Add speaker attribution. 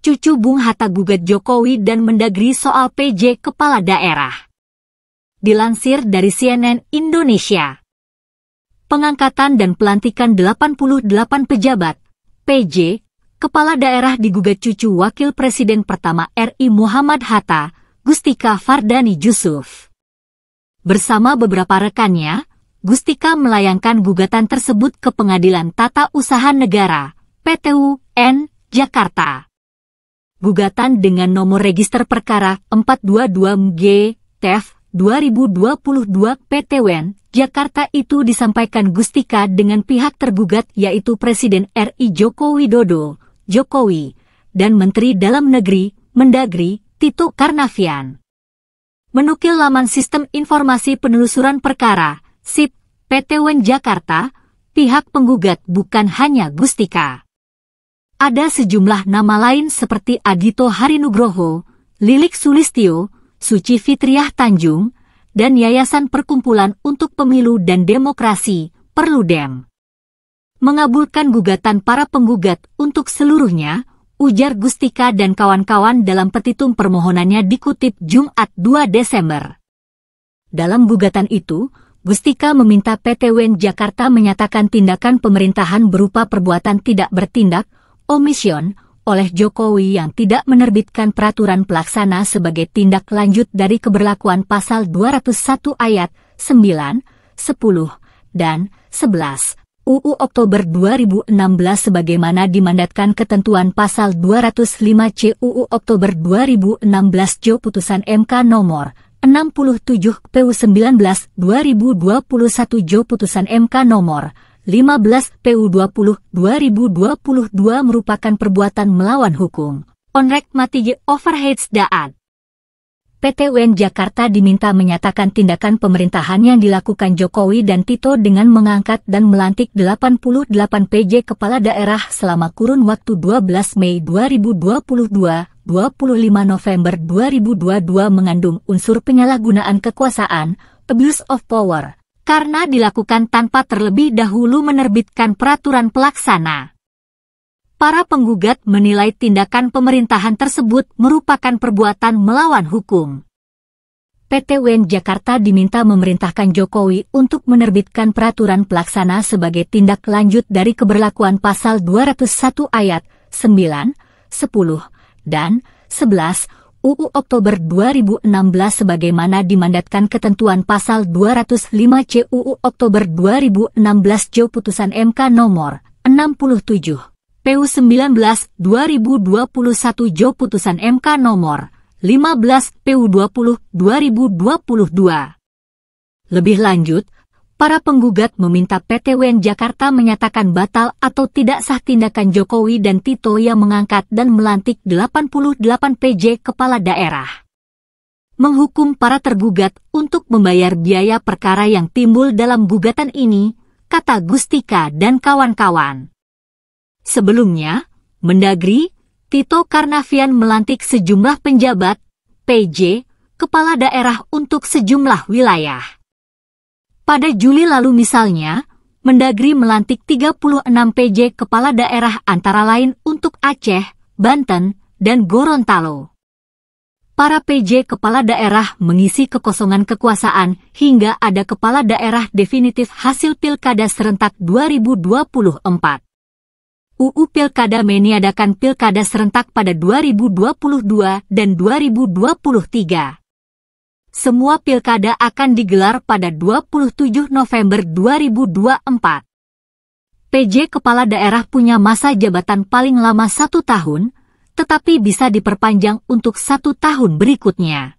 Speaker 1: cucu Bung Hatta gugat Jokowi dan Mendagri soal PJ Kepala Daerah. Dilansir dari CNN Indonesia. Pengangkatan dan pelantikan 88 pejabat, PJ, Kepala Daerah digugat cucu Wakil Presiden pertama RI Muhammad Hatta, Gustika Fardani Jusuf. Bersama beberapa rekannya, Gustika melayangkan gugatan tersebut ke Pengadilan Tata Usaha Negara, PT.UN, Jakarta. Gugatan dengan nomor register perkara 422-MG-TEF 2022 PT.UN, Jakarta itu disampaikan Gustika dengan pihak tergugat yaitu Presiden RI Joko Widodo, Jokowi, dan Menteri Dalam Negeri, Mendagri, Tito Karnavian. Menukil laman Sistem Informasi Penelusuran Perkara, SIP, PT.UN Jakarta, pihak penggugat bukan hanya Gustika. Ada sejumlah nama lain seperti Adito Harinugroho, Lilik Sulistyo, Suci Fitriah Tanjung, dan Yayasan Perkumpulan untuk Pemilu dan Demokrasi, Perludem. Mengabulkan gugatan para penggugat untuk seluruhnya, ujar Gustika dan kawan-kawan dalam petitum permohonannya dikutip Jumat 2 Desember. Dalam gugatan itu, Gustika meminta PT.UN Jakarta menyatakan tindakan pemerintahan berupa perbuatan tidak bertindak, omission, oleh Jokowi yang tidak menerbitkan peraturan pelaksana sebagai tindak lanjut dari keberlakuan pasal 201 ayat 9, 10, dan 11 UU Oktober 2016 sebagaimana dimandatkan ketentuan pasal 205C UU Oktober 2016 Jo Putusan MK nomor 67 PU 19 2021 Jo Putusan MK nomor 15 PU 20 2022 merupakan perbuatan melawan hukum. Onrek Matije Overheads Daad. PT.UN Jakarta diminta menyatakan tindakan pemerintahan yang dilakukan Jokowi dan Tito dengan mengangkat dan melantik 88 PJ Kepala Daerah selama kurun waktu 12 Mei 2022, 25 November 2022 mengandung unsur penyalahgunaan kekuasaan, abuse of power, karena dilakukan tanpa terlebih dahulu menerbitkan peraturan pelaksana. Para penggugat menilai tindakan pemerintahan tersebut merupakan perbuatan melawan hukum. PT.UN Jakarta diminta memerintahkan Jokowi untuk menerbitkan peraturan pelaksana sebagai tindak lanjut dari keberlakuan pasal 201 ayat 9, 10, dan 11 UU Oktober 2016 sebagaimana dimandatkan ketentuan pasal 205C UU Oktober 2016 Jo Putusan MK nomor 67 PU 19 2021 Jo Putusan MK nomor 15 PU 20 2022. Lebih lanjut, para penggugat meminta PT.UN Jakarta menyatakan batal atau tidak sah tindakan Jokowi dan Tito yang mengangkat dan melantik 88 PJ Kepala Daerah. Menghukum para tergugat untuk membayar biaya perkara yang timbul dalam gugatan ini, kata Gustika dan kawan-kawan. Sebelumnya, Mendagri, Tito Karnavian melantik sejumlah penjabat, PJ, Kepala Daerah untuk sejumlah wilayah. Pada Juli lalu misalnya, Mendagri melantik 36 PJ Kepala Daerah antara lain untuk Aceh, Banten, dan Gorontalo. Para PJ Kepala Daerah mengisi kekosongan kekuasaan hingga ada Kepala Daerah definitif hasil Pilkada serentak 2024. UU Pilkada meniadakan Pilkada serentak pada 2022 dan 2023. Semua pilkada akan digelar pada 27 November 2024. PJ Kepala Daerah punya masa jabatan paling lama 1 tahun, tetapi bisa diperpanjang untuk 1 tahun berikutnya.